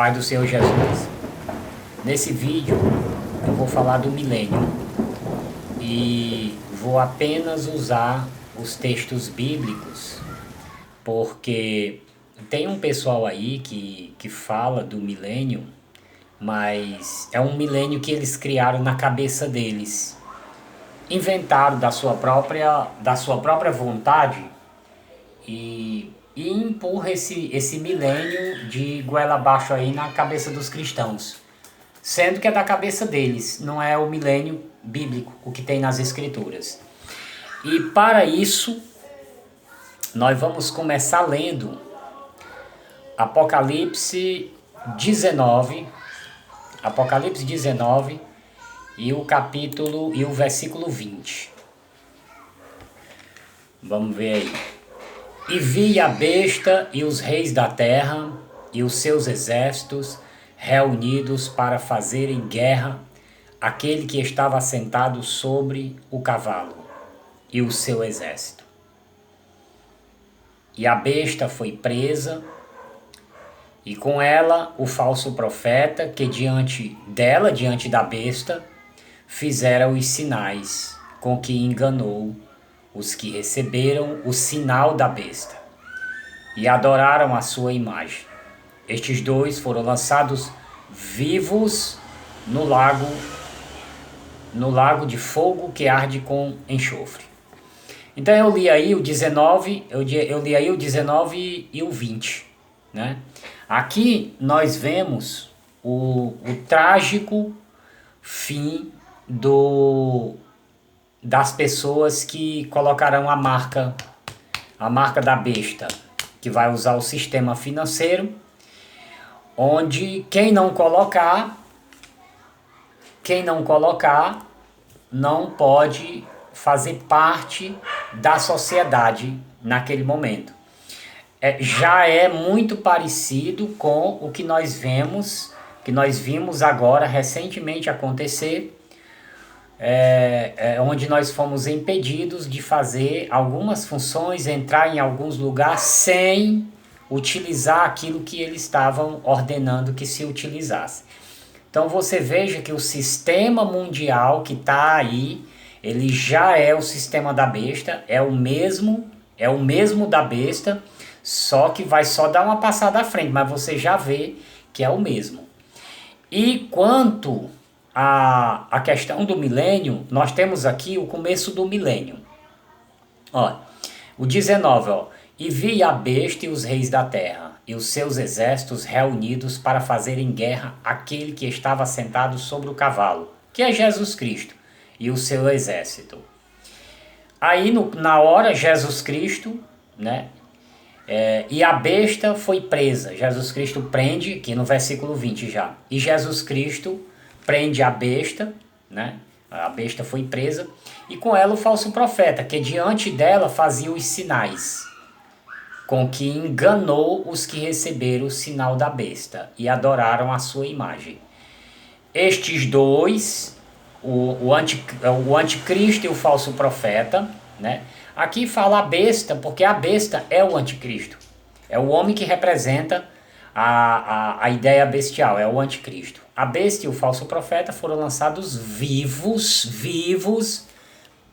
Pai do Senhor Jesus. Nesse vídeo eu vou falar do milênio e vou apenas usar os textos bíblicos, porque tem um pessoal aí que fala do milênio, mas é um milênio que eles criaram na cabeça deles, inventaram da sua própria vontade e empurra esse milênio de goela abaixo aí na cabeça dos cristãos, sendo que é da cabeça deles, não é o milênio bíblico, o que tem nas escrituras. E para isso, nós vamos começar lendo Apocalipse 19 e o versículo 20. Vamos ver aí. E vi a besta e os reis da terra e os seus exércitos reunidos para fazerem guerra àquele que estava assentado sobre o cavalo e o seu exército. E a besta foi presa, e com ela o falso profeta, que diante da besta, fizera os sinais com que enganou os que receberam o sinal da besta e adoraram a sua imagem. Estes dois foram lançados vivos no lago de fogo que arde com enxofre. Então eu li aí o 19, e o 20, né? Aqui nós vemos o trágico fim das pessoas que colocarão a marca da besta, que vai usar o sistema financeiro, onde quem não colocar não pode fazer parte da sociedade naquele momento. Já é muito parecido com o que nós vimos agora recentemente acontecer, onde nós fomos impedidos de fazer algumas funções, entrar em alguns lugares sem utilizar aquilo que eles estavam ordenando que se utilizasse. Então você veja que o sistema mundial que está aí, ele já é o sistema da besta, é o mesmo da besta, só que vai só dar uma passada à frente, mas você já vê que é o mesmo. E quanto a questão do milênio, nós temos aqui o começo do milênio. Ó, o 19, ó. E vi a besta e os reis da terra, e os seus exércitos reunidos para fazerem guerra àquele que estava sentado sobre o cavalo, que é Jesus Cristo, e o seu exército. Aí na hora Jesus Cristo, né? E a besta foi presa. Jesus Cristo prende, aqui no versículo 20 já. E Jesus Cristo prende a besta, né? A besta foi presa, e com ela o falso profeta, que diante dela fazia os sinais, com que enganou os que receberam o sinal da besta e adoraram a sua imagem. Estes dois, o anticristo e o falso profeta, né? Aqui fala a besta, porque a besta é o anticristo. É o homem que representa a ideia bestial, é o anticristo. A besta e o falso profeta foram lançados vivos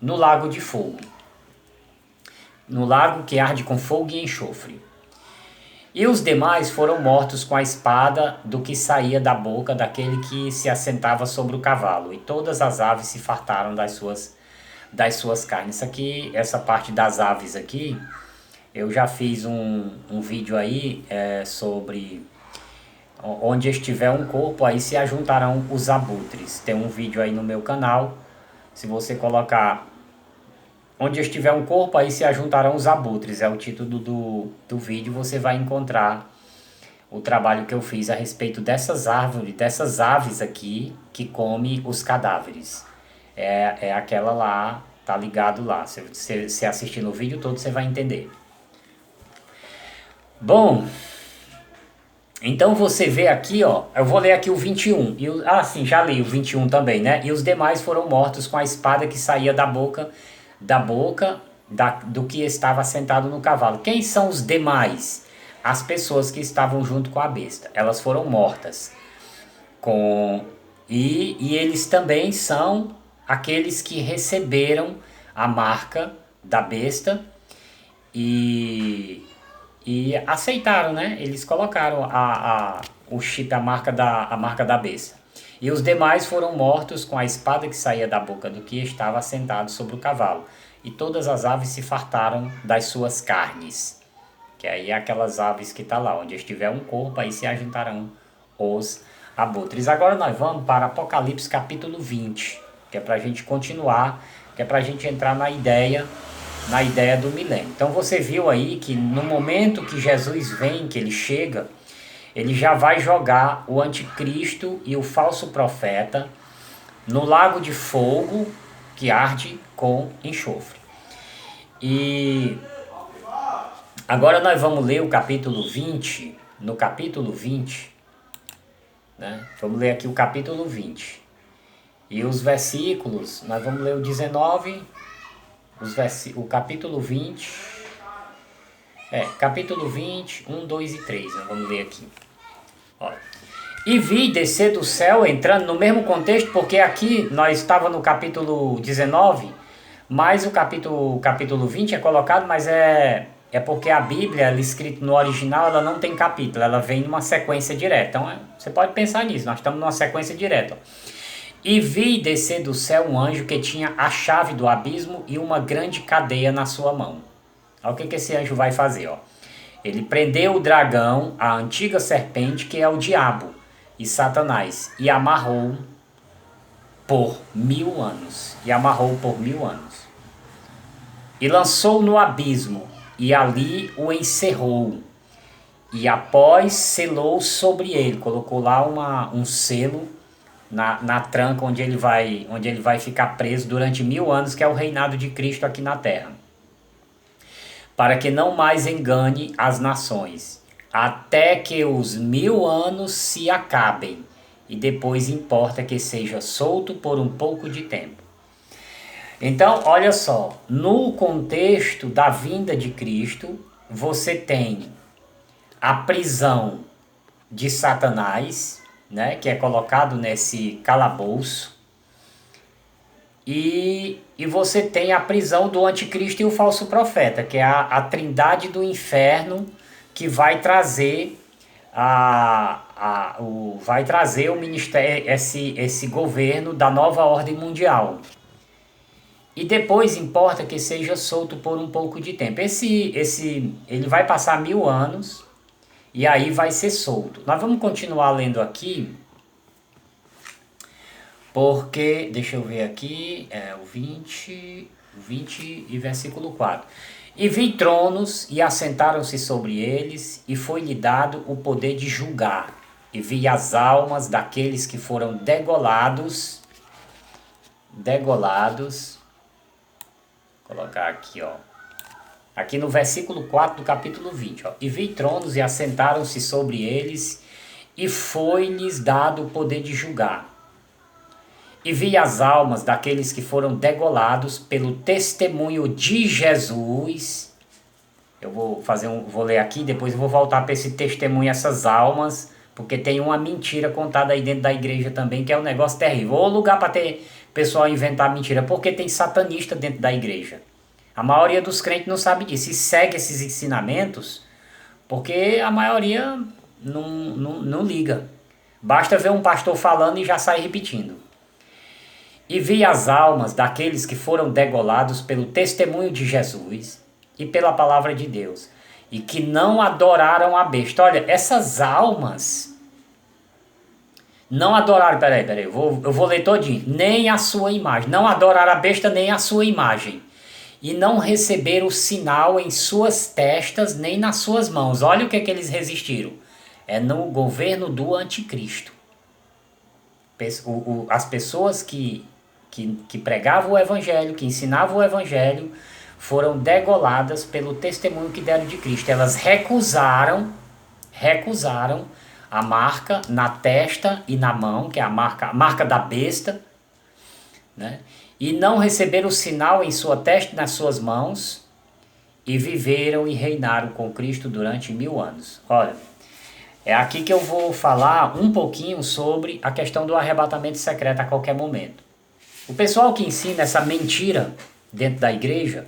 no lago de fogo. No lago que arde com fogo e enxofre. E os demais foram mortos com a espada do que saía da boca daquele que se assentava sobre o cavalo. E todas as aves se fartaram das suas carnes. Essa parte das aves aqui, eu já fiz um vídeo aí sobre onde estiver um corpo, aí se ajuntarão os abutres. Tem um vídeo aí no meu canal, se você colocar onde estiver um corpo, aí se ajuntarão os abutres, é o título do vídeo. Você vai encontrar o trabalho que eu fiz a respeito dessas aves aqui que come os cadáveres. É aquela lá, tá ligado lá. Se você assistir no vídeo todo, você vai entender. Bom, então você vê aqui, ó, eu vou ler aqui o 21. Sim, já li o 21 também, né? E os demais foram mortos com a espada que saía da boca do que estava sentado no cavalo. Quem são os demais? as pessoas que estavam junto com a besta. Elas foram mortas. E eles também são aqueles que receberam a marca da besta e aceitaram, né? Eles colocaram o chip, a marca da besta. E os demais foram mortos com a espada que saía da boca do que estava sentado sobre o cavalo. E todas as aves se fartaram das suas carnes. Que aí é aquelas aves que está lá, onde estiver um corpo, aí se ajuntarão os abutres. Agora nós vamos para Apocalipse capítulo 20, que é para a gente continuar, que é para a gente entrar na ideia do milênio. Então você viu aí que no momento que Jesus vem, que ele chega, ele já vai jogar o anticristo e o falso profeta no lago de fogo que arde com enxofre. E agora nós vamos ler o capítulo 20, no capítulo 20, né? Vamos ler aqui o capítulo 20. E os versículos, nós vamos ler o 19, o capítulo 20, capítulo 20, 1, 2 e 3, nós vamos ler aqui. Olha. E vi descer do céu, entrando no mesmo contexto, porque aqui nós estávamos no capítulo 19, mas o capítulo 20 é colocado, mas é porque a Bíblia, ela escrita no original, ela não tem capítulo, ela vem numa sequência direta. Então você pode pensar nisso, nós estamos numa sequência direta. E vi descer do céu um anjo que tinha a chave do abismo e uma grande cadeia na sua mão. Olha o que esse anjo vai fazer, ó. Ele prendeu o dragão, a antiga serpente, que é o diabo e Satanás, e amarrou por 1000 anos. E lançou no abismo, e ali o encerrou. E após selou sobre ele, colocou lá um selo na tranca onde ele vai ficar preso durante 1000 anos, que é o reinado de Cristo aqui na terra. Para que não mais engane as nações, até que os 1000 anos se acabem, e depois importa que seja solto por um pouco de tempo. Então, olha só, no contexto da vinda de Cristo, você tem a prisão de Satanás, né, que é colocado nesse calabouço, e você tem a prisão do anticristo e o falso profeta, que é a trindade do inferno, que vai trazer o ministério, esse governo da nova ordem mundial. E depois importa que seja solto por um pouco de tempo. Ele vai passar 1000 anos e aí vai ser solto. Nós vamos continuar lendo aqui, porque, deixa eu ver aqui, o 20 e versículo 4. E vi tronos, e assentaram-se sobre eles, e foi-lhe dado o poder de julgar. E vi as almas daqueles que foram degolados, colocar aqui, ó. Aqui no versículo 4 do capítulo 20, ó. E vi tronos, e assentaram-se sobre eles, e foi-lhes dado o poder de julgar. E vi as almas daqueles que foram degolados pelo testemunho de Jesus. Eu vou ler aqui, depois eu vou voltar para esse testemunho, essas almas, porque tem uma mentira contada aí dentro da igreja também, que é um negócio terrível. Ou lugar para ter pessoal inventar mentira, porque tem satanista dentro da igreja. A maioria dos crentes não sabe disso e segue esses ensinamentos, porque a maioria não liga. Basta ver um pastor falando e já sai repetindo. E vi as almas daqueles que foram degolados pelo testemunho de Jesus e pela palavra de Deus, e que não adoraram a besta. Olha, essas almas não adoraram, peraí, eu vou ler todinho, nem a sua imagem, não adoraram a besta nem a sua imagem, e não receberam o sinal em suas testas nem nas suas mãos. Olha o que eles resistiram, é no governo do anticristo. As pessoas que pregavam o evangelho, que ensinavam o evangelho, foram degoladas pelo testemunho que deram de Cristo. Elas recusaram a marca na testa e na mão, que é a marca da besta, né? E não receberam o sinal em sua testa e nas suas mãos, e viveram e reinaram com Cristo durante 1000 anos. Olha, é aqui que eu vou falar um pouquinho sobre a questão do arrebatamento secreto a qualquer momento. O pessoal que ensina essa mentira dentro da igreja,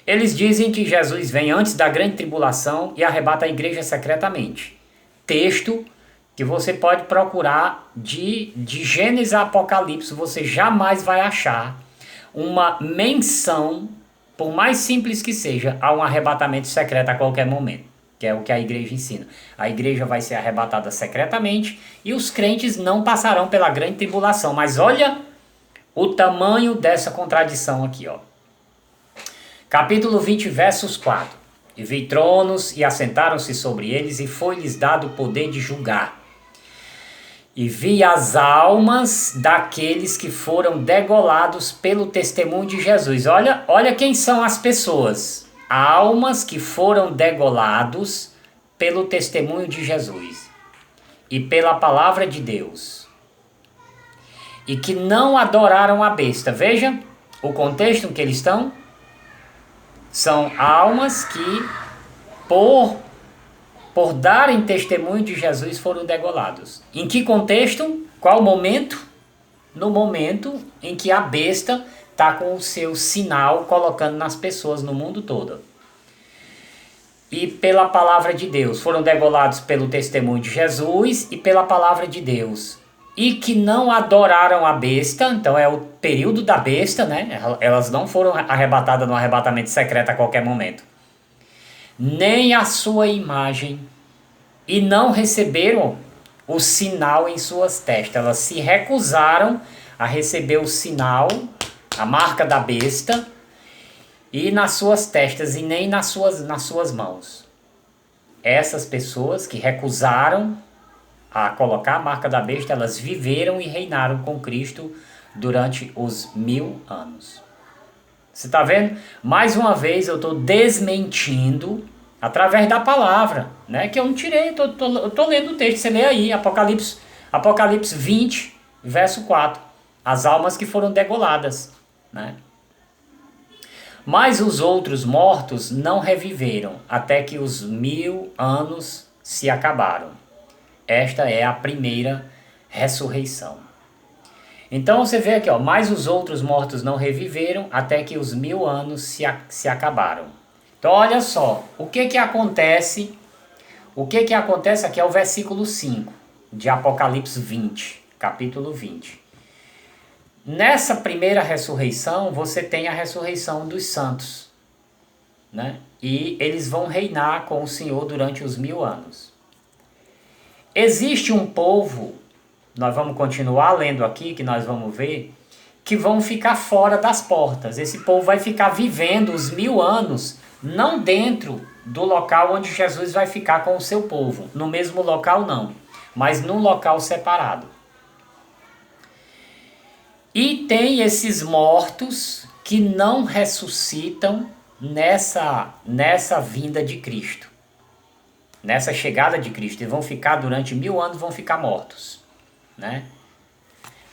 eles dizem que Jesus vem antes da grande tribulação e arrebata a igreja secretamente. Texto que você pode procurar de Gênesis a Apocalipse, você jamais vai achar uma menção, por mais simples que seja, a um arrebatamento secreto a qualquer momento, que é o que a igreja ensina. A igreja vai ser arrebatada secretamente e os crentes não passarão pela grande tribulação. Mas olha o tamanho dessa contradição aqui, ó. Capítulo 20, versos 4. E vi tronos e assentaram-se sobre eles e foi-lhes dado o poder de julgar. E vi as almas daqueles que foram degolados pelo testemunho de Jesus. Olha quem são as pessoas. Almas que foram degolados pelo testemunho de Jesus e pela palavra de Deus. E que não adoraram a besta. Veja o contexto em que eles estão. São almas que, por darem testemunho de Jesus, foram degolados. Em que contexto? Qual momento? No momento em que a besta está com o seu sinal colocando nas pessoas no mundo todo. E pela palavra de Deus. Foram degolados pelo testemunho de Jesus e pela palavra de Deus. E que não adoraram a besta, então é o período da besta, né? Elas não foram arrebatadas no arrebatamento secreto a qualquer momento. Nem a sua imagem. E não receberam o sinal em suas testas. Elas se recusaram a receber o sinal, a marca da besta, e nas suas testas, e nem nas suas mãos. Essas pessoas que recusaram a colocar a marca da besta, elas viveram e reinaram com Cristo durante os 1000 anos. Você está vendo? Mais uma vez eu estou desmentindo através da palavra, né? Que eu não tirei, eu tô lendo o texto, você lê aí, Apocalipse 20, verso 4. As almas que foram degoladas, né? Mas os outros mortos não reviveram, até que os 1000 anos se acabaram. Esta é a primeira ressurreição. Então você vê aqui, ó, mas os outros mortos não reviveram até que os 1000 anos se acabaram. Então olha só, o que acontece? O que acontece aqui é o versículo 5 de Apocalipse 20, capítulo 20. Nessa primeira ressurreição, você tem a ressurreição dos santos, né? E eles vão reinar com o Senhor durante os 1000 anos. Existe um povo, nós vamos continuar lendo aqui, que nós vamos ver, que vão ficar fora das portas. Esse povo vai ficar vivendo os 1000 anos, não dentro do local onde Jesus vai ficar com o seu povo. No mesmo local não, mas num local separado. E tem esses mortos que não ressuscitam nessa vinda de Cristo. Nessa chegada de Cristo, eles vão ficar durante 1000 anos, vão ficar mortos, né?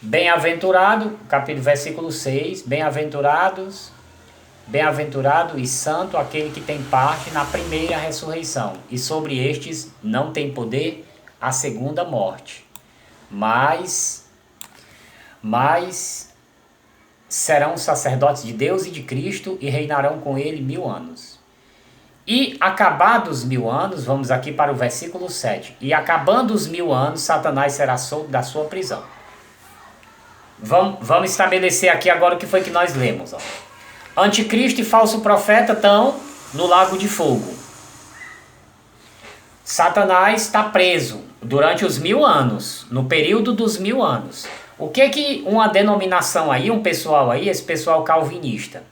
Bem-aventurado, versículo 6, bem-aventurado e santo aquele que tem parte na primeira ressurreição, e sobre estes não tem poder a segunda morte, mas serão sacerdotes de Deus e de Cristo e reinarão com ele 1000 anos. E acabados os 1000 anos, vamos aqui para o versículo 7. E acabando os 1000 anos, Satanás será solto da sua prisão. Vamos estabelecer aqui agora o que foi que nós lemos. Ó. Anticristo e falso profeta estão no lago de fogo. Satanás está preso durante os 1000 anos, no período dos 1000 anos. O que uma denominação aí, um pessoal aí, esse pessoal calvinista?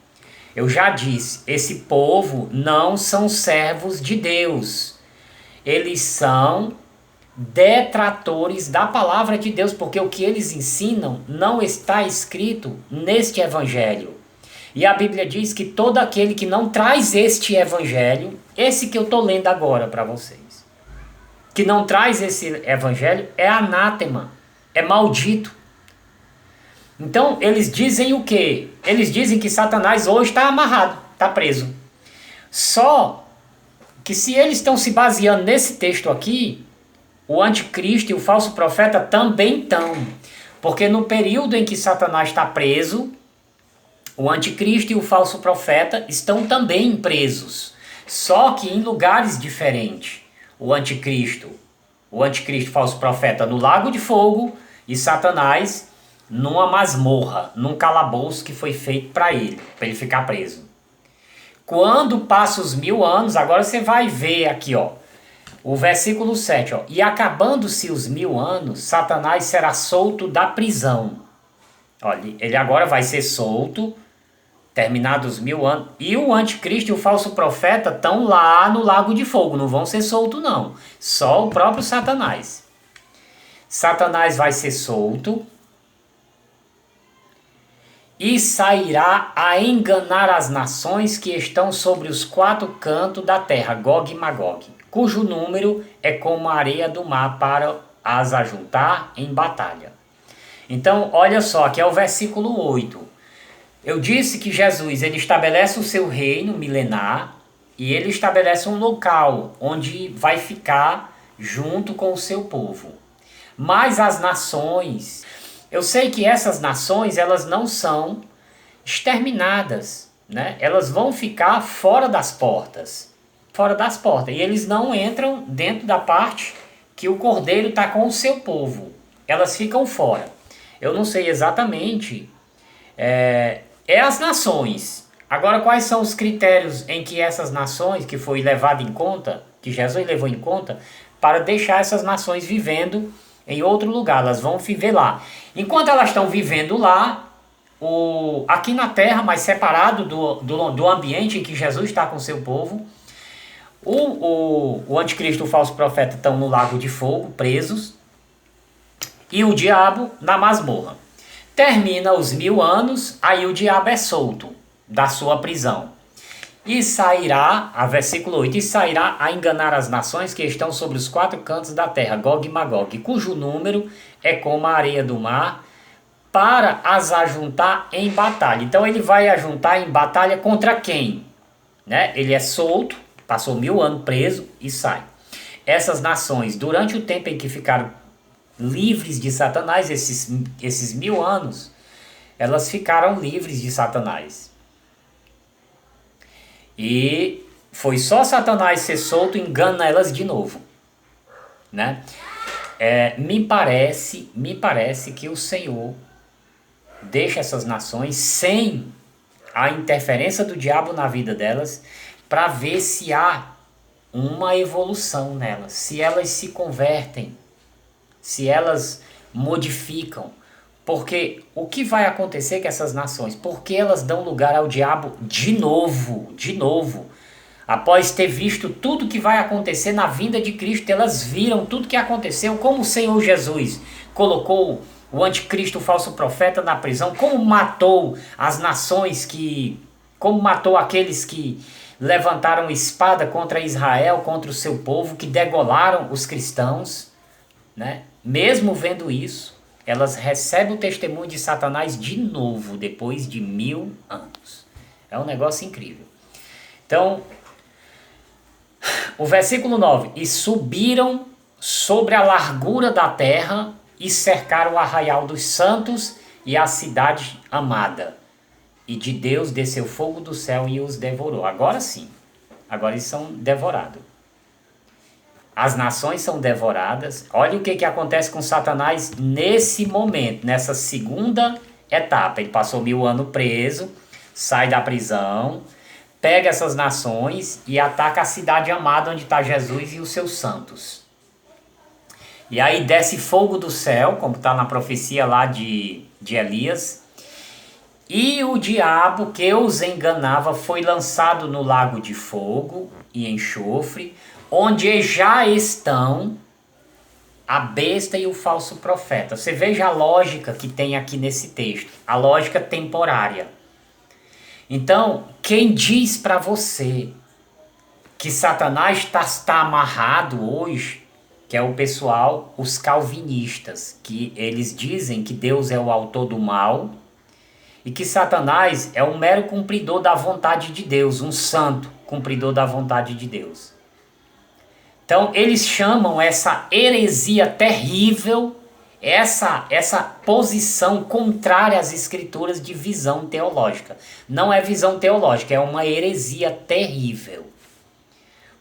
Eu já disse, esse povo não são servos de Deus. Eles são detratores da palavra de Deus, porque o que eles ensinam não está escrito neste evangelho. E a Bíblia diz que todo aquele que não traz este evangelho, esse que eu estou lendo agora para vocês, que não traz esse evangelho, é anátema, é maldito. Então, eles dizem o quê? Eles dizem que Satanás hoje está amarrado, está preso. Só que se eles estão se baseando nesse texto aqui, o anticristo e o falso profeta também estão. Porque no período em que Satanás está preso, o anticristo e o falso profeta estão também presos. Só que em lugares diferentes. O anticristo falso profeta no lago de fogo e Satanás numa masmorra, num calabouço que foi feito para ele ficar preso. Quando passa os 1000 anos, agora você vai ver aqui, ó, o versículo 7, ó, e acabando-se os 1000 anos, Satanás será solto da prisão. Olha, ele agora vai ser solto, terminados os 1000 anos, e o anticristo e o falso profeta estão lá no lago de fogo, não vão ser soltos não, só o próprio Satanás. Satanás vai ser solto e sairá a enganar as nações que estão sobre os 4 cantos da terra, Gog e Magog, cujo número é como a areia do mar para as ajuntar em batalha. Então, olha só, aqui é o versículo 8. Eu disse que Jesus ele estabelece o seu reino milenar e ele estabelece um local onde vai ficar junto com o seu povo. Mas as nações, eu sei que essas nações elas não são exterminadas, né? Elas vão ficar fora das portas. Fora das portas. E eles não entram dentro da parte que o Cordeiro está com o seu povo. Elas ficam fora. Eu não sei exatamente. É as nações. Agora, quais são os critérios em que essas nações, que foi levado em conta, que Jesus levou em conta, para deixar essas nações vivendo em outro lugar? Elas vão viver lá. Enquanto elas estão vivendo lá, aqui na terra, mas separado do ambiente em que Jesus está com o seu povo, o anticristo e o falso profeta estão no lago de fogo, presos, e o diabo na masmorra. Termina os 1000 anos, aí o diabo é solto da sua prisão. E sairá, a versículo 8, e sairá a enganar as nações que estão sobre os 4 cantos da terra, Gog e Magog, cujo número é como a areia do mar, para as ajuntar em batalha. Então ele vai ajuntar em batalha contra quem? Né? Ele é solto, passou 1000 anos preso e sai. Essas nações, durante o tempo em que ficaram livres de Satanás, esses 1000 anos, elas ficaram livres de Satanás. E foi só Satanás ser solto, engana elas de novo, né? Me parece que o Senhor deixa essas nações sem a interferência do diabo na vida delas, para ver se há uma evolução nelas, se elas se convertem, se elas modificam. Porque o que vai acontecer com essas nações? Porque elas dão lugar ao diabo de novo, após ter visto tudo que vai acontecer na vinda de Cristo. Elas viram tudo que aconteceu, como o Senhor Jesus colocou o anticristo, o falso profeta, na prisão, como matou as nações, como matou aqueles que levantaram espada contra Israel, contra o seu povo, que degolaram os cristãos, né? Mesmo vendo isso, elas recebem o testemunho de Satanás de novo, depois de 1000 anos. É um negócio incrível. Então, o versículo 9, e subiram sobre a largura da terra e cercaram o arraial dos santos e a cidade amada. E de Deus desceu fogo do céu e os devorou. Agora sim, agora eles são devorados. As nações são devoradas. Olha o que acontece com Satanás nesse momento, nessa segunda etapa. Ele passou 1000 anos preso, sai da prisão, pega essas nações e ataca a cidade amada onde está Jesus e os seus santos. E aí desce fogo do céu, como está na profecia lá de Elias. E o diabo que os enganava foi lançado no lago de fogo e enxofre, onde já estão a besta e o falso profeta. Você veja a lógica que tem aqui nesse texto, a lógica temporária. Então, quem diz para você que Satanás está amarrado hoje, que é o pessoal, os calvinistas, que eles dizem que Deus é o autor do mal e que Satanás é um mero cumpridor da vontade de Deus, um santo cumpridor da vontade de Deus. Então eles chamam essa heresia terrível, essa posição contrária às escrituras de visão teológica. Não é visão teológica, é uma heresia terrível.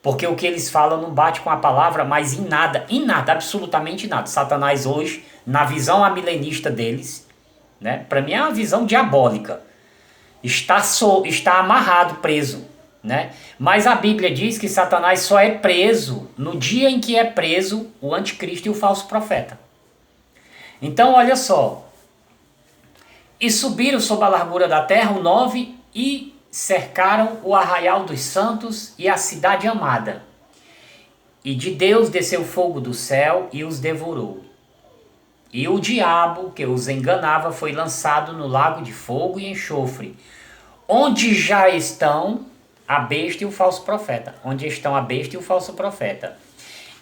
Porque o que eles falam não bate com a palavra, mas em nada, absolutamente nada. Satanás hoje, na visão amilenista deles, né, para mim é uma visão diabólica, está amarrado, preso. Né? Mas a Bíblia diz que Satanás só é preso no dia em que é preso o anticristo e o falso profeta. Então olha só, e subiram sobre a largura da terra, o 9, e cercaram o arraial dos santos e a cidade amada. E de Deus desceu fogo do céu e os devorou. E o diabo que os enganava foi lançado no lago de fogo e enxofre, onde já estão a besta e o falso profeta. Onde estão a besta e o falso profeta.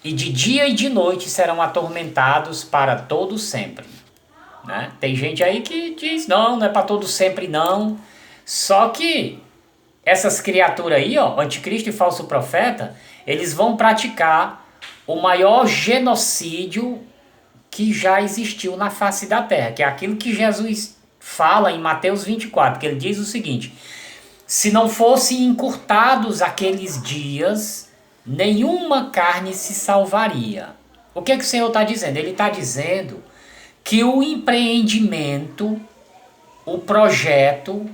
E de dia e de noite serão atormentados para todo sempre. Né? Tem gente aí que diz, não é para todo sempre não. Só que essas criaturas aí, ó, anticristo e falso profeta, eles vão praticar o maior genocídio que já existiu na face da terra. Que é aquilo que Jesus fala em Mateus 24, que ele diz o seguinte: se não fossem encurtados aqueles dias, nenhuma carne se salvaria. O que é que o Senhor está dizendo? Ele está dizendo que o empreendimento, o projeto,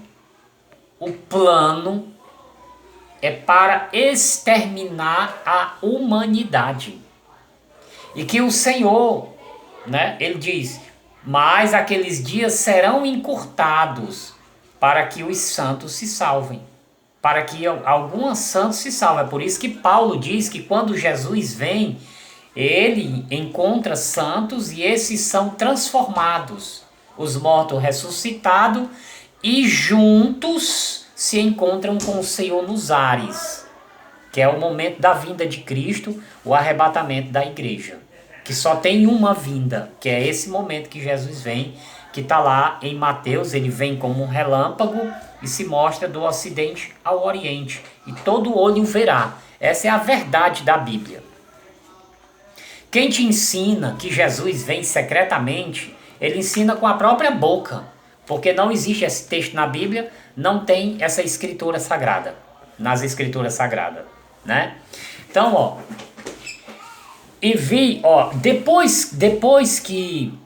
o plano é para exterminar a humanidade. E que o Senhor, né, ele diz, mas aqueles dias serão encurtados para que os santos se salvem. Para que alguns santos se salvem. É por isso que Paulo diz que quando Jesus vem, ele encontra santos e esses são transformados. Os mortos ressuscitados e juntos se encontram com o Senhor nos ares. Que é o momento da vinda de Cristo, o arrebatamento da igreja. Que só tem uma vinda, que é esse momento que Jesus vem, que está lá em Mateus. Ele vem como um relâmpago e se mostra do ocidente ao oriente. E todo olho verá. Essa é a verdade da Bíblia. Quem te ensina que Jesus vem secretamente, ele ensina com a própria boca. Porque não existe esse texto na Bíblia, não tem essa escritura sagrada. Nas escrituras sagradas. Né? Então, ó. E vi, ó, depois que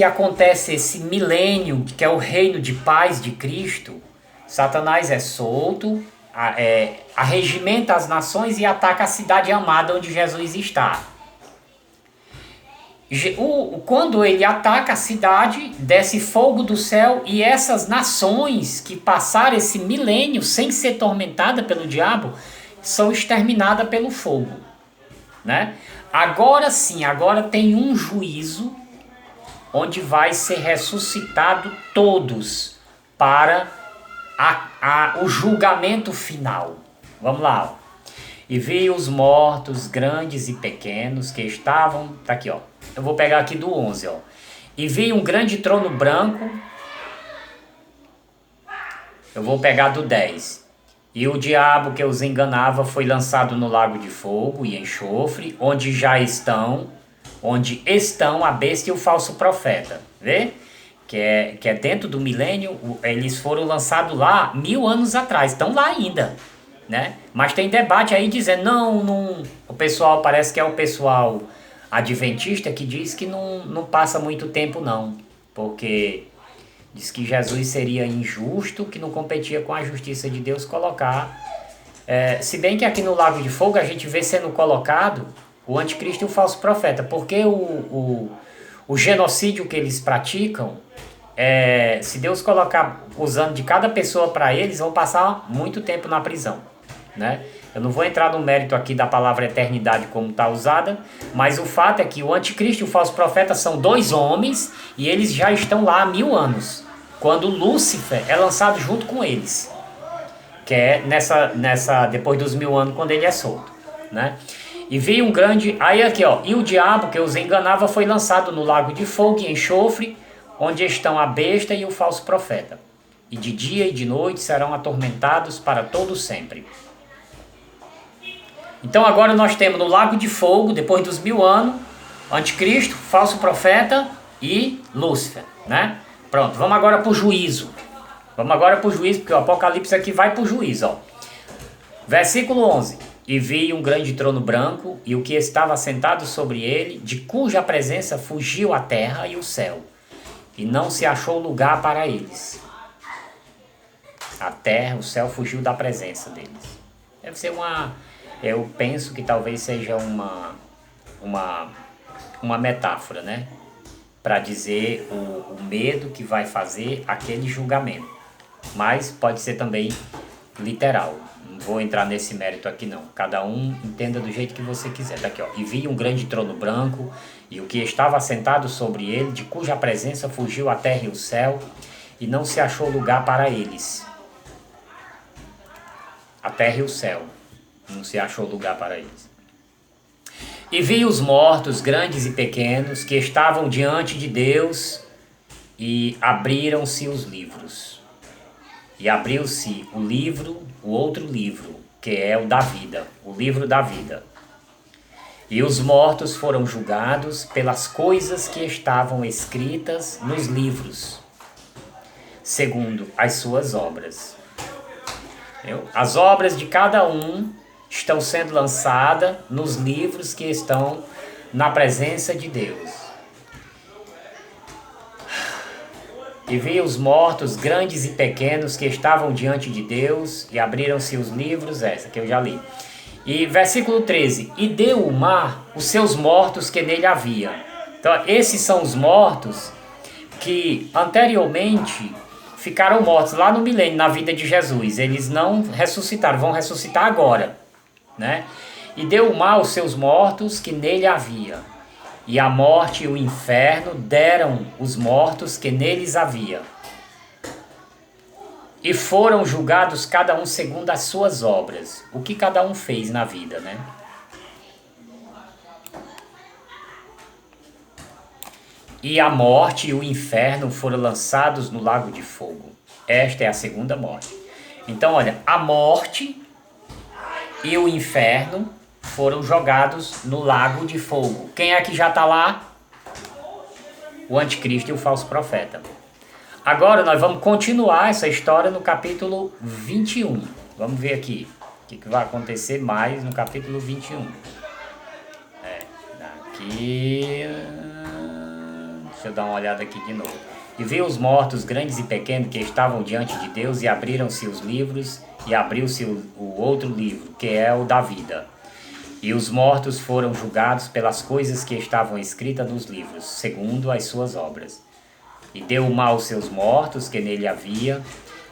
acontece esse milênio, que é o reino de paz de Cristo, Satanás é solto, arregimenta as nações e ataca a cidade amada onde Jesus está. Quando ele ataca a cidade, desce fogo do céu e essas nações que passaram esse milênio sem ser tormentadas pelo diabo, são exterminadas pelo fogo. Né? Agora sim, agora tem um juízo onde vai ser ressuscitado todos para o julgamento final. Vamos lá. Ó. E vi os mortos, grandes e pequenos, que estavam... Tá aqui, ó. Eu vou pegar aqui do 11, ó. E vi um grande trono branco. Eu vou pegar do 10. E o diabo que os enganava foi lançado no lago de fogo e enxofre, onde estão a besta e o falso profeta. Vê? Que é dentro do milênio, eles foram lançados lá 1000 anos atrás, estão lá ainda. Né? Mas tem debate aí dizendo, não, o pessoal, parece que é o pessoal adventista que diz que não passa muito tempo não, porque diz que Jesus seria injusto, que não competia com a justiça de Deus colocar, se bem que aqui no Lago de Fogo a gente vê sendo colocado o anticristo e o falso profeta, porque o genocídio que eles praticam, se Deus colocar usando de cada pessoa para eles, vão passar muito tempo na prisão. Né? Eu não vou entrar no mérito aqui da palavra eternidade como está usada, mas o fato é que o anticristo e o falso profeta são 2 homens e eles já estão lá há 1000 anos, quando Lúcifer é lançado junto com eles, que é depois dos 1000 anos, quando ele é solto. Né? E vi um grande... Aí aqui, ó, e o diabo que os enganava foi lançado no lago de fogo e enxofre, onde estão a besta e o falso profeta. E de dia e de noite serão atormentados para todo sempre. Então agora nós temos no lago de fogo, depois dos 1000 anos, anticristo, falso profeta e Lúcifer, né? Pronto, vamos agora para o juízo. Vamos agora para o juízo, porque o Apocalipse aqui vai para o juízo, ó. Versículo 11. E vi um grande trono branco, e o que estava sentado sobre ele, de cuja presença fugiu a terra e o céu, e não se achou lugar para eles. A terra, o céu fugiu da presença deles. Deve ser eu penso que talvez seja uma metáfora, né? Para dizer o medo que vai fazer aquele julgamento. Mas pode ser também literal. Não vou entrar nesse mérito aqui não. Cada um entenda do jeito que você quiser. Tá aqui, ó. E vi um grande trono branco, e o que estava assentado sobre ele, de cuja presença fugiu a terra e o céu, e não se achou lugar para eles. A terra e o céu. Não se achou lugar para eles. E vi os mortos, grandes e pequenos, que estavam diante de Deus, e abriram-se os livros. E abriu-se o livro, o outro livro, que é o da vida, o livro da vida. E os mortos foram julgados pelas coisas que estavam escritas nos livros, segundo as suas obras. As obras de cada um estão sendo lançadas nos livros que estão na presença de Deus. E vi os mortos, grandes e pequenos, que estavam diante de Deus, e abriram-se os livros, essa que eu já li. E versículo 13, e deu o mar os seus mortos que nele havia. Então, esses são os mortos que anteriormente ficaram mortos lá no milênio, na vida de Jesus. Eles não ressuscitaram, vão ressuscitar agora, né? E deu o mar os seus mortos que nele havia. E a morte e o inferno deram os mortos que neles havia. E foram julgados cada um segundo as suas obras. O que cada um fez na vida, né? E a morte e o inferno foram lançados no lago de fogo. Esta é a segunda morte. Então, olha, a morte e o inferno foram jogados no lago de fogo. Quem é que já está lá? O anticristo e o falso profeta. Agora nós vamos continuar essa história no capítulo 21. Vamos ver aqui o que vai acontecer mais no capítulo 21. Daqui... Deixa eu dar uma olhada aqui de novo. E viu os mortos, grandes e pequenos, que estavam diante de Deus, e abriram-se os livros, e abriu-se o outro livro, que é o da vida. E os mortos foram julgados pelas coisas que estavam escritas nos livros, segundo as suas obras. E deu o mal aos seus mortos, que nele havia,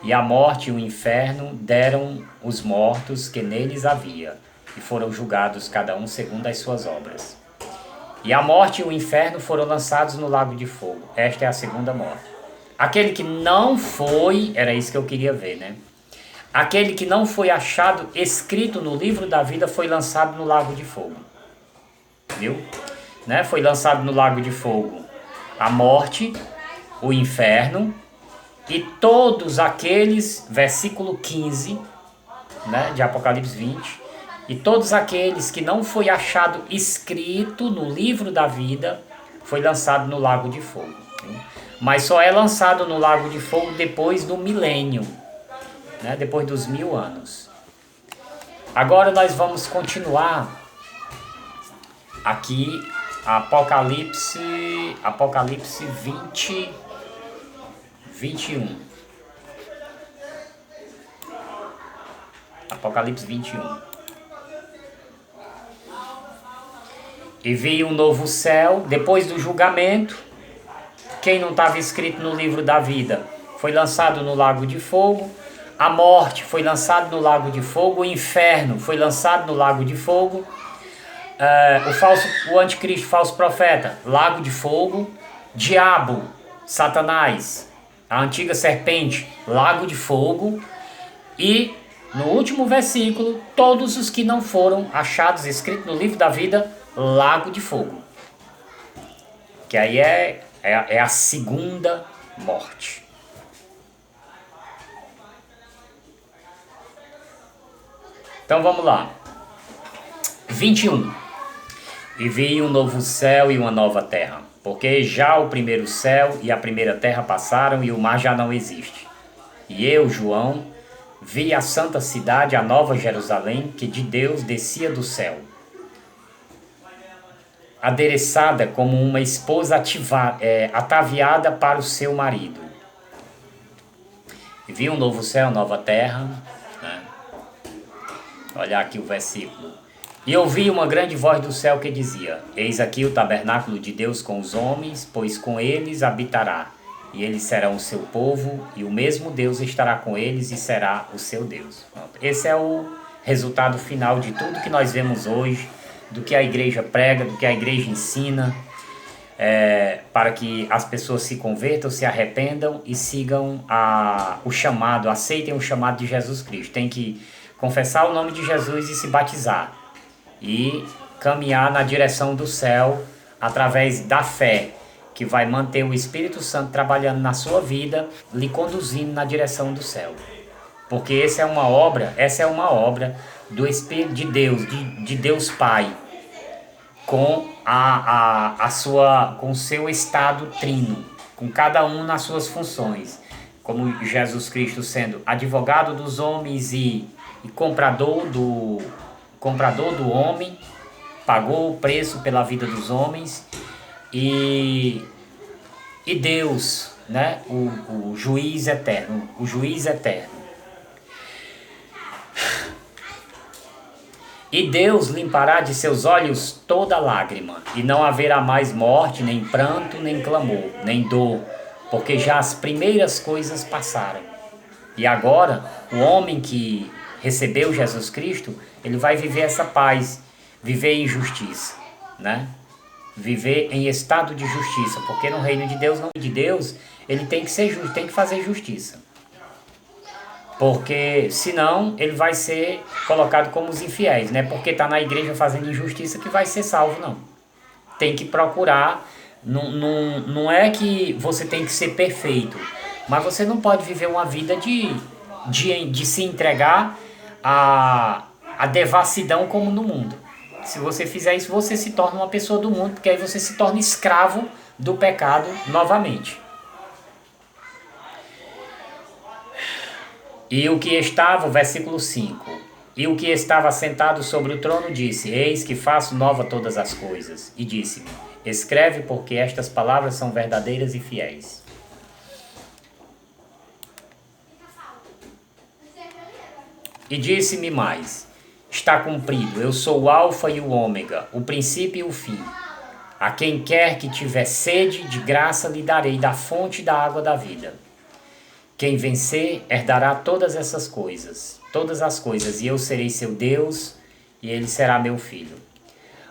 e a morte e o inferno deram os mortos que neles havia, e foram julgados cada um segundo as suas obras. E a morte e o inferno foram lançados no lago de fogo. Esta é a segunda morte. Aquele que não foi, era isso que eu queria ver, né? Aquele que não foi achado escrito no livro da vida foi lançado no lago de fogo. Viu? Né? Foi lançado no lago de fogo a morte, o inferno e todos aqueles, versículo 15, né, de Apocalipse 20, e todos aqueles que não foi achado escrito no livro da vida foi lançado no lago de fogo. Viu? Mas só é lançado no lago de fogo depois do milênio. Né, depois dos 1000 anos. Agora nós vamos continuar aqui Apocalipse 20, 21. Apocalipse 21. E veio um novo céu, depois do julgamento. Quem não estava escrito no livro da vida foi lançado no lago de fogo. A morte foi lançada no lago de fogo, o inferno foi lançado no lago de fogo, o anticristo, o falso profeta, lago de fogo, diabo, Satanás, a antiga serpente, lago de fogo, e no último versículo, todos os que não foram achados escritos no livro da vida, lago de fogo. Que aí é É a segunda morte. Então vamos lá. 21. E vi um novo céu e uma nova terra, porque já o primeiro céu e a primeira terra passaram e o mar já não existe. E eu, João, vi a santa cidade, a nova Jerusalém, que de Deus descia do céu, adereçada como uma esposa ataviada para o seu marido. E vi um novo céu, nova terra, né? Olha aqui o versículo. E ouvi uma grande voz do céu que dizia: Eis aqui o tabernáculo de Deus com os homens, pois com eles habitará. E eles serão o seu povo, e o mesmo Deus estará com eles e será o seu Deus. Pronto. Esse é o resultado final de tudo que nós vemos hoje, do que a igreja prega, do que a igreja ensina, para que as pessoas se convertam, se arrependam e sigam o chamado, aceitem o chamado de Jesus Cristo. Tem que confessar o nome de Jesus e se batizar. E caminhar na direção do céu através da fé, que vai manter o Espírito Santo trabalhando na sua vida, lhe conduzindo na direção do céu. Porque essa é uma obra do Espírito de Deus, de Deus Pai, com com o seu estado trino, com cada um nas suas funções, como Jesus Cristo sendo advogado dos homens e comprador do homem, pagou o preço pela vida dos homens, e Deus, né, o juiz eterno, E Deus limpará de seus olhos toda lágrima, e não haverá mais morte, nem pranto, nem clamor, nem dor, porque já as primeiras coisas passaram. E agora, o homem que recebeu Jesus Cristo, ele vai viver essa paz, viver em justiça, né? Viver em estado de justiça, porque no reino de Deus, ele tem que ser justo, tem que fazer justiça. Porque senão ele vai ser colocado como os infiéis, né? Porque está na igreja fazendo injustiça que vai ser salvo, não. Tem que procurar, não é que você tem que ser perfeito, mas você não pode viver uma vida de se entregar à devassidão como no mundo. Se você fizer isso, você se torna uma pessoa do mundo, porque aí você se torna escravo do pecado novamente. E o que estava, versículo 5, e o que estava sentado sobre o trono disse: Eis que faço nova todas as coisas. E disse-me: Escreve, porque estas palavras são verdadeiras e fiéis. E disse-me mais: Está cumprido, eu sou o alfa e o ômega, o princípio e o fim. A quem quer que tiver sede, de graça lhe darei da fonte da água da vida. Quem vencer herdará todas as coisas, e eu serei seu Deus, e ele será meu filho.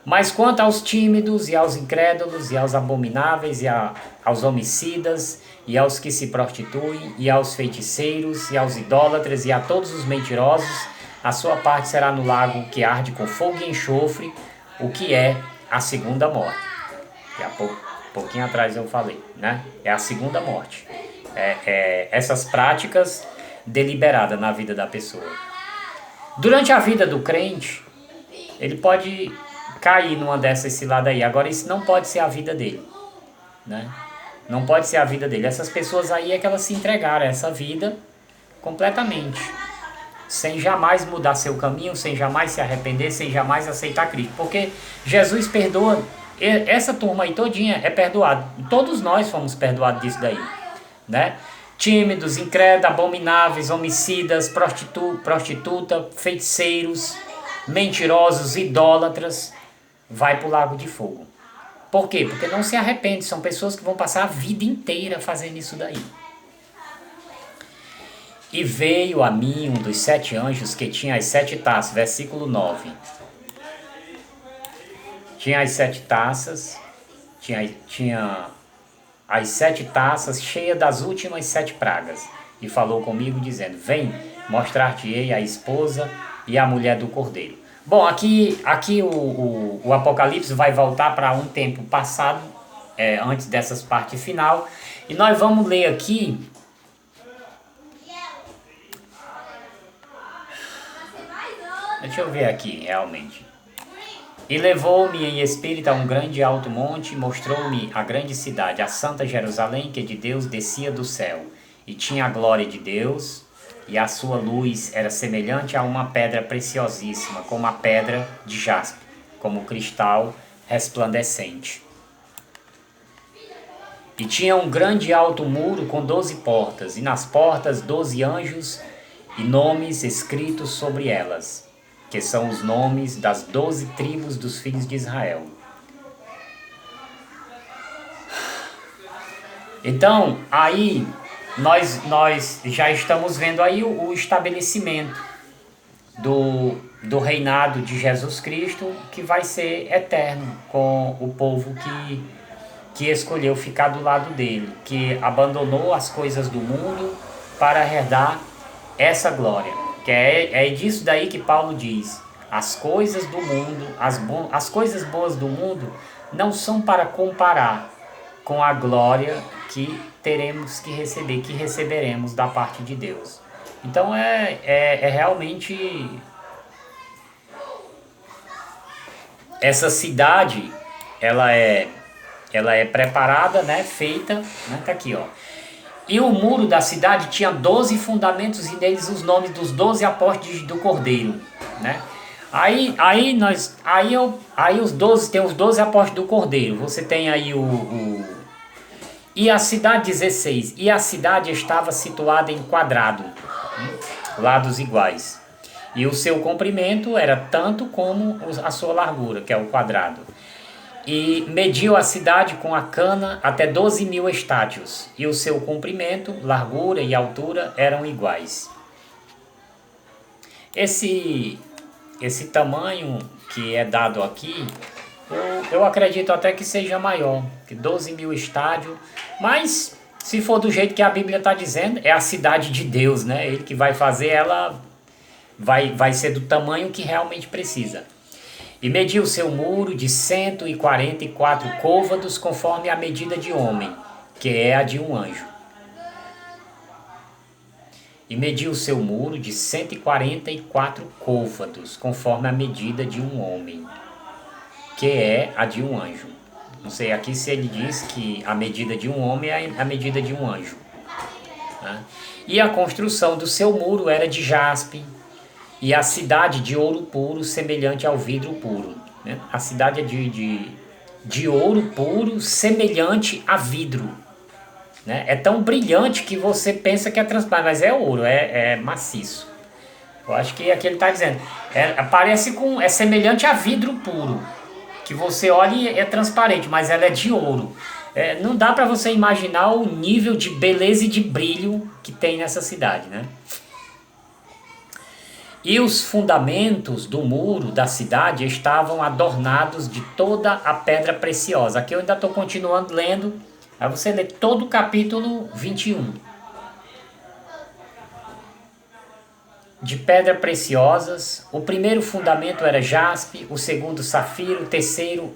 Mas quanto aos tímidos, e aos incrédulos, e aos abomináveis, e aos homicidas, e aos que se prostituem, e aos feiticeiros, e aos idólatras, e a todos os mentirosos, a sua parte será no lago que arde com fogo e enxofre, o que é a segunda morte. Que há pouquinho atrás eu falei, né? É a segunda morte. Essas práticas deliberadas na vida da pessoa. Durante a vida do crente, ele pode cair numa dessas ciladas aí. Agora, isso não pode ser a vida dele, né? Não pode ser a vida dele. Essas pessoas aí é que elas se entregaram a essa vida completamente, sem jamais mudar seu caminho, sem jamais se arrepender, sem jamais aceitar Cristo. Porque Jesus perdoa, essa turma aí todinha é perdoada. Todos nós fomos perdoados disso daí, né? Tímidos, incrédulos, abomináveis, homicidas, prostituta, feiticeiros, mentirosos, idólatras, vai para o lago de fogo. Por quê? Porque não se arrepende, são pessoas que vão passar a vida inteira fazendo isso daí. E veio a mim um dos 7 anjos que tinha as 7 taças, versículo 9. Tinha as 7 taças, tinha as 7 taças cheias das últimas 7 pragas. E falou comigo dizendo: Vem, mostrar-te-ei a esposa e a mulher do cordeiro. Bom, aqui o Apocalipse vai voltar para um tempo passado, antes dessas partes final. E nós vamos ler aqui. Deixa eu ver aqui, realmente. E levou-me em espírito a um grande alto monte, e mostrou-me a grande cidade, a santa Jerusalém, que de Deus descia do céu, e tinha a glória de Deus, e a sua luz era semelhante a uma pedra preciosíssima, como a pedra de jaspe, como cristal resplandecente. E tinha um grande alto muro com 12 portas, e nas portas 12 anjos e nomes escritos sobre elas, que são os nomes das 12 tribos dos filhos de Israel. Então, aí nós já estamos vendo aí o estabelecimento do reinado de Jesus Cristo, que vai ser eterno com o povo que escolheu ficar do lado dele, que abandonou as coisas do mundo para herdar essa glória. Que é disso daí que Paulo diz: as coisas do mundo, as coisas boas do mundo não são para comparar com a glória que teremos que receber, que receberemos da parte de Deus. Então é realmente essa cidade, ela é preparada, né, feita, né, tá aqui, ó. E o muro da cidade tinha 12 fundamentos e neles os nomes dos 12 apóstolos do Cordeiro, né? Aí os 12, tem os 12 apóstolos do Cordeiro. Você tem aí e a cidade 16, e a cidade estava situada em quadrado, lados iguais. E o seu comprimento era tanto como a sua largura, que é o quadrado. E mediu a cidade com a cana até 12.000 estádios, e o seu comprimento, largura e altura eram iguais. Esse tamanho que é dado aqui, eu acredito até que seja maior, que 12.000 estádios, mas se for do jeito que a Bíblia está dizendo, é a cidade de Deus, né? Ele que vai fazer, ela vai ser do tamanho que realmente precisa. E mediu o seu muro de 144 côvados, conforme a medida de homem, que é a de um anjo. E mediu o seu muro de 144 côvados, conforme a medida de um homem, que é a de um anjo. Não sei aqui se ele diz que a medida de um homem é a medida de um anjo, né? E a construção do seu muro era de jaspe, e a cidade de ouro puro, semelhante ao vidro puro, né? A cidade é de ouro puro, semelhante a vidro, né? É tão brilhante que você pensa que é transparente, mas é ouro, é maciço. Eu acho que aqui ele está dizendo, é semelhante a vidro puro, que você olha e é transparente, mas ela é de ouro. Não dá para você imaginar o nível de beleza e de brilho que tem nessa cidade, né? E os fundamentos do muro da cidade estavam adornados de toda a pedra preciosa. Aqui eu ainda estou continuando lendo, aí você lê todo o capítulo 21. De pedra preciosas, o primeiro fundamento era jaspe, o segundo safiro, o terceiro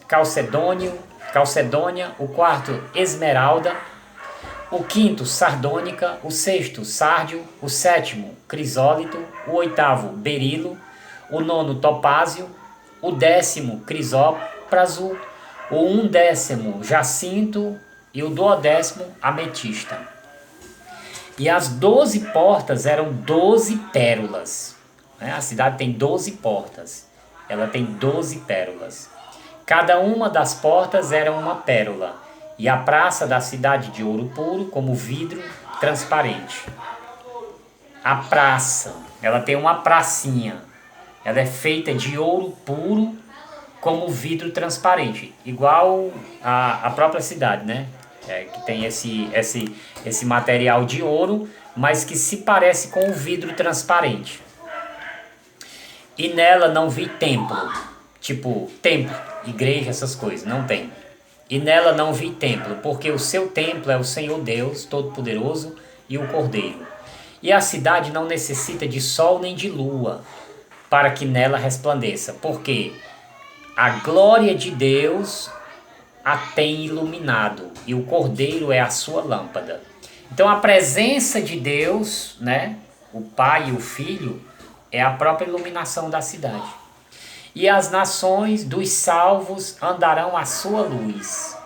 calcedônia, o quarto esmeralda, o quinto sardônica, o sexto sárdio, o sétimo crisólito, o oitavo berilo, o nono topázio, o 10º crisópraso, o 11º jacinto e o 12º ametista. E as 12 portas eram 12 pérolas, né? A cidade tem 12 portas, ela tem 12 pérolas. Cada uma das portas era uma pérola. E a praça da cidade de ouro puro, como vidro transparente. A praça, ela tem uma pracinha. Ela é feita de ouro puro, como vidro transparente. Igual a própria cidade, né? Que tem esse material de ouro, mas que se parece com o vidro transparente. E nela não vi templo. Tipo, templo, igreja, essas coisas. Não tem. E nela não vi templo, porque o seu templo é o Senhor Deus Todo-Poderoso e o Cordeiro. E a cidade não necessita de sol nem de lua, para que nela resplandeça, porque a glória de Deus a tem iluminado, e o Cordeiro é a sua lâmpada. Então a presença de Deus, né, o Pai e o Filho, é a própria iluminação da cidade. E as nações dos salvos andarão à sua luz,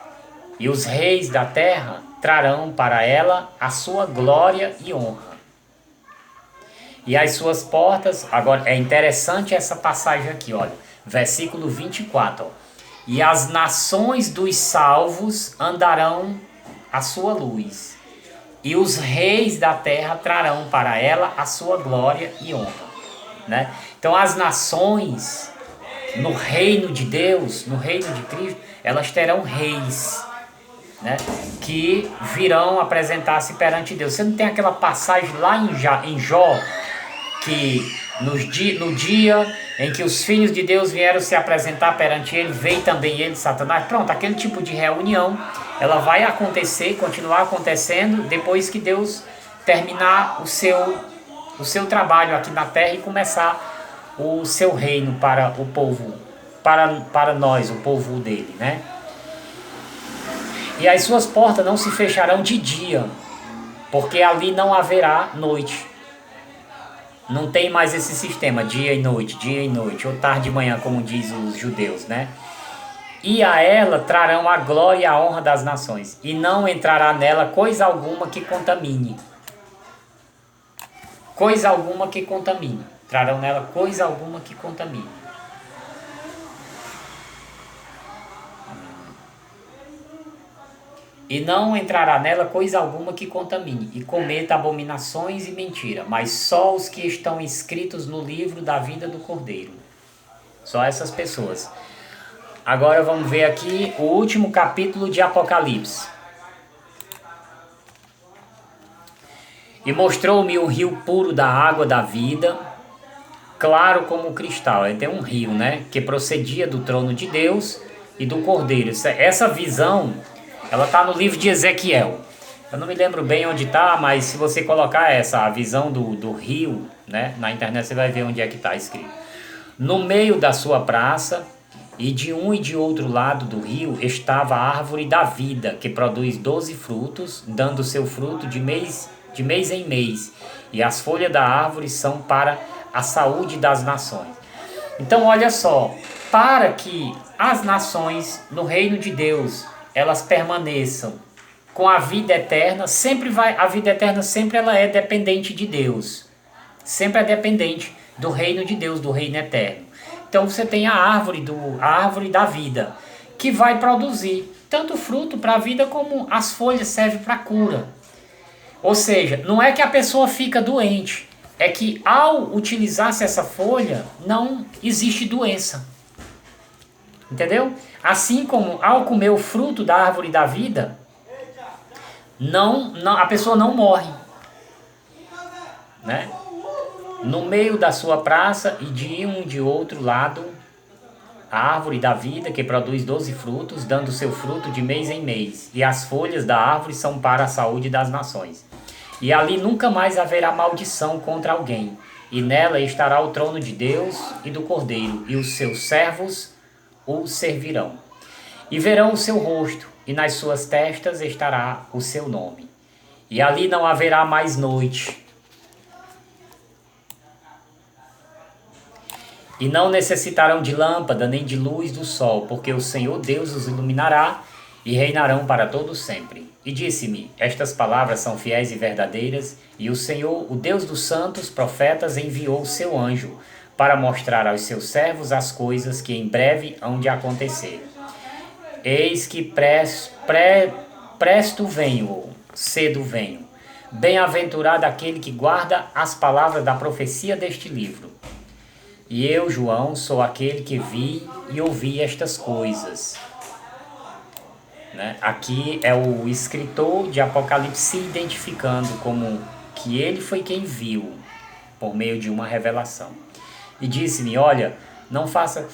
e os reis da terra trarão para ela a sua glória e honra. E as suas portas, agora é interessante essa passagem aqui, olha, versículo 24, ó. E as nações dos salvos andarão à sua luz, e os reis da terra trarão para ela a sua glória e honra, né? Então as nações no reino de Deus, no reino de Cristo, elas terão reis, né, que virão apresentar-se perante Deus. Você não tem aquela passagem lá em Jó, que no dia em que os filhos de Deus vieram se apresentar perante ele, veio também ele, Satanás. Pronto, aquele tipo de reunião, ela vai acontecer, continuar acontecendo, depois que Deus terminar o seu trabalho aqui na terra e começar o seu reino para o povo, para nós, o povo dele, né? E as suas portas não se fecharão de dia, porque ali não haverá noite. Não tem mais esse sistema, dia e noite, ou tarde e manhã, como diz os judeus, né? E a ela trarão a glória e a honra das nações, e não entrará nela coisa alguma que contamine. Coisa alguma que contamine. Trarão nela coisa alguma que contamine. E não entrará nela coisa alguma que contamine, e cometa abominações e mentira, mas só os que estão inscritos no livro da vida do Cordeiro. Só essas pessoas. Agora vamos ver aqui o último capítulo de Apocalipse. E mostrou-me o rio puro da água da vida, claro como cristal. Aí tem um rio, né, que procedia do trono de Deus e do Cordeiro. Essa visão, ela está no livro de Ezequiel. Eu não me lembro bem onde está, mas se você colocar a visão do rio, né, na internet, você vai ver onde é que está escrito. No meio da sua praça, e de um e de outro lado do rio, estava a árvore da vida, que produz 12 frutos, dando seu fruto de mês em mês. E as folhas da árvore são para a saúde das nações. Então olha só, para que as nações no reino de Deus elas permaneçam com a vida eterna, a vida eterna sempre ela é dependente de Deus. Sempre é dependente do reino de Deus, do reino eterno. Então você tem a árvore da vida, que vai produzir tanto fruto para a vida como as folhas servem para a cura. Ou seja, não é que a pessoa fica doente, é que ao utilizar-se essa folha, não existe doença. Entendeu? Assim como ao comer o fruto da árvore da vida, a pessoa não morre, né? No meio da sua praça e de um e de outro lado, a árvore da vida que produz 12 frutos, dando seu fruto de mês em mês, e as folhas da árvore são para a saúde das nações. E ali nunca mais haverá maldição contra alguém, e nela estará o trono de Deus e do Cordeiro, e os seus servos o servirão. E verão o seu rosto, e nas suas testas estará o seu nome. E ali não haverá mais noite. E não necessitarão de lâmpada nem de luz do sol, porque o Senhor Deus os iluminará e reinarão para todo sempre. E disse-me, estas palavras são fiéis e verdadeiras, e o Senhor, o Deus dos santos profetas, enviou o seu anjo para mostrar aos seus servos as coisas que em breve hão de acontecer. Eis que presto venho, ou cedo venho. Bem-aventurado aquele que guarda as palavras da profecia deste livro. E eu, João, sou aquele que vi e ouvi estas coisas. Né? Aqui é o escritor de Apocalipse se identificando como que ele foi quem viu, por meio de uma revelação. E disse-me, olha, não faça...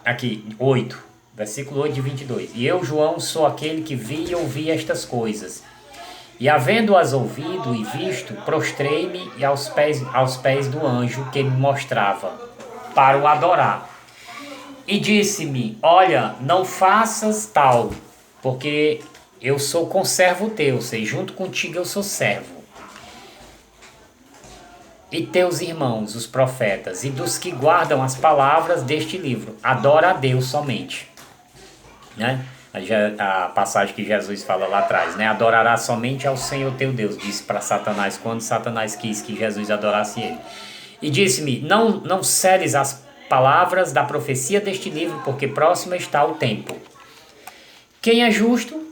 Aqui, 8, versículo 8 de 22. E eu, João, sou aquele que vi e ouvi estas coisas. E havendo-as ouvido e visto, prostrei-me aos pés do anjo que me mostrava, para o adorar. E disse-me, olha, não faças tal, porque eu sou conservo teu, sei, junto contigo eu sou servo. E teus irmãos, os profetas, e dos que guardam as palavras deste livro, adora a Deus somente. Né? A passagem que Jesus fala lá atrás, né? Adorará somente ao Senhor teu Deus, disse para Satanás, quando Satanás quis que Jesus adorasse ele. E disse-me, não celes as palavras da profecia deste livro, porque próximo está o tempo. Quem é justo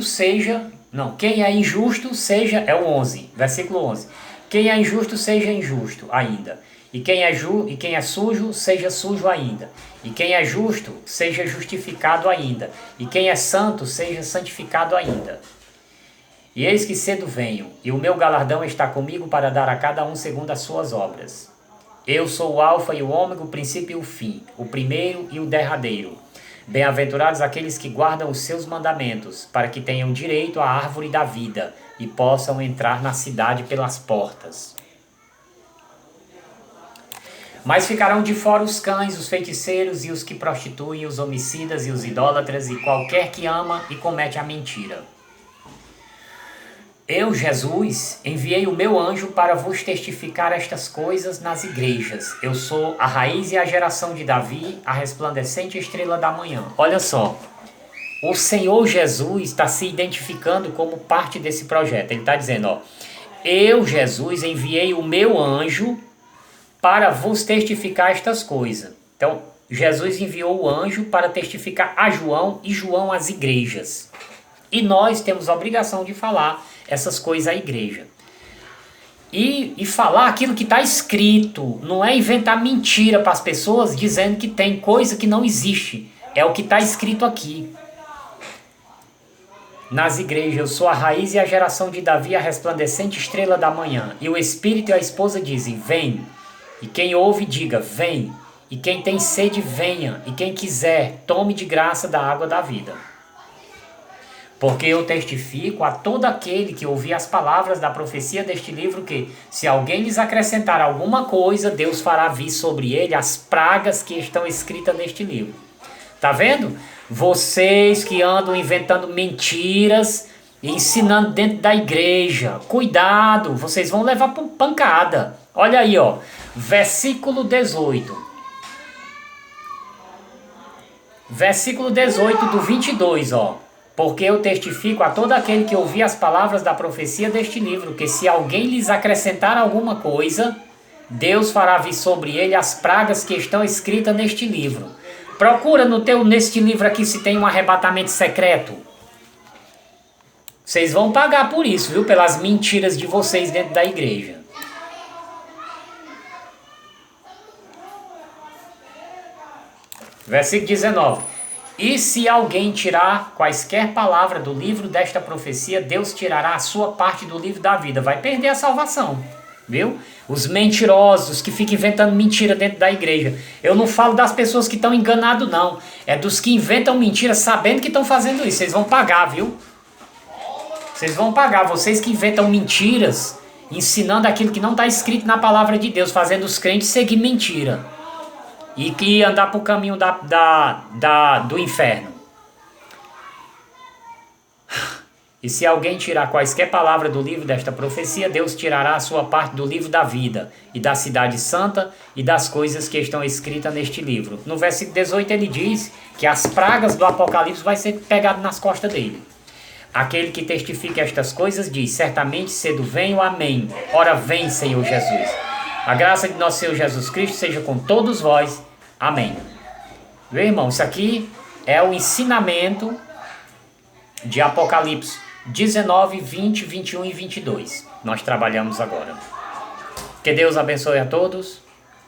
seja... Não, quem é injusto seja... É o 11, versículo 11. Quem é injusto seja injusto ainda. E quem é sujo seja sujo ainda. E quem é justo seja justificado ainda. E quem é santo seja santificado ainda. E eis que cedo venho, e o meu galardão está comigo para dar a cada um segundo as suas obras. Eu sou o alfa e o ômega, o princípio e o fim, o primeiro e o derradeiro. Bem-aventurados aqueles que guardam os seus mandamentos, para que tenham direito à árvore da vida e possam entrar na cidade pelas portas. Mas ficarão de fora os cães, os feiticeiros e os que prostituem, os homicidas e os idólatras e qualquer que ama e comete a mentira. Eu, Jesus, enviei o meu anjo para vos testificar estas coisas nas igrejas. Eu sou a raiz e a geração de Davi, a resplandecente estrela da manhã. Olha só, o Senhor Jesus está se identificando como parte desse projeto. Ele está dizendo, ó, eu, Jesus, enviei o meu anjo para vos testificar estas coisas. Então, Jesus enviou o anjo para testificar a João e João às igrejas. E nós temos a obrigação de falar essas coisas à igreja. E falar aquilo que está escrito. Não é inventar mentira para as pessoas dizendo que tem coisa que não existe. É o que está escrito aqui. Nas igrejas, eu sou a raiz e a geração de Davi, a resplandecente estrela da manhã. E o Espírito e a esposa dizem, vem. E quem ouve, diga, vem. E quem tem sede, venha. E quem quiser, tome de graça da água da vida. Porque eu testifico a todo aquele que ouvir as palavras da profecia deste livro que, se alguém lhes acrescentar alguma coisa, Deus fará vir sobre ele as pragas que estão escritas neste livro. Tá vendo? Vocês que andam inventando mentiras e ensinando dentro da igreja, cuidado, vocês vão levar pancada. Olha aí, ó, versículo 18. Versículo 18 do 22, ó. Porque eu testifico a todo aquele que ouvir as palavras da profecia deste livro, que se alguém lhes acrescentar alguma coisa, Deus fará vir sobre ele as pragas que estão escritas neste livro. Procura neste livro aqui se tem um arrebatamento secreto. Vocês vão pagar por isso, viu? Pelas mentiras de vocês dentro da igreja. Versículo 19. E se alguém tirar quaisquer palavras do livro desta profecia, Deus tirará a sua parte do livro da vida. Vai perder a salvação, viu? Os mentirosos que ficam inventando mentira dentro da igreja. Eu não falo das pessoas que estão enganadas, não. É dos que inventam mentira sabendo que estão fazendo isso. Vocês vão pagar, viu? Vocês vão pagar. Vocês que inventam mentiras, ensinando aquilo que não está escrito na palavra de Deus, fazendo os crentes seguir mentira. E que andar para o caminho do inferno. E se alguém tirar quaisquer palavras do livro desta profecia, Deus tirará a sua parte do livro da vida, e da cidade santa, e das coisas que estão escritas neste livro. No versículo 18 ele diz que as pragas do Apocalipse vai ser pegado nas costas dele. Aquele que testifica estas coisas diz, certamente cedo venho, amém. Ora vem, Senhor Jesus. A graça de nosso Senhor Jesus Cristo seja com todos vós. Amém. Meu irmão, isso aqui é o ensinamento de Apocalipse 19, 20, 21 e 22. Nós trabalhamos agora. Que Deus abençoe a todos.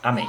Amém.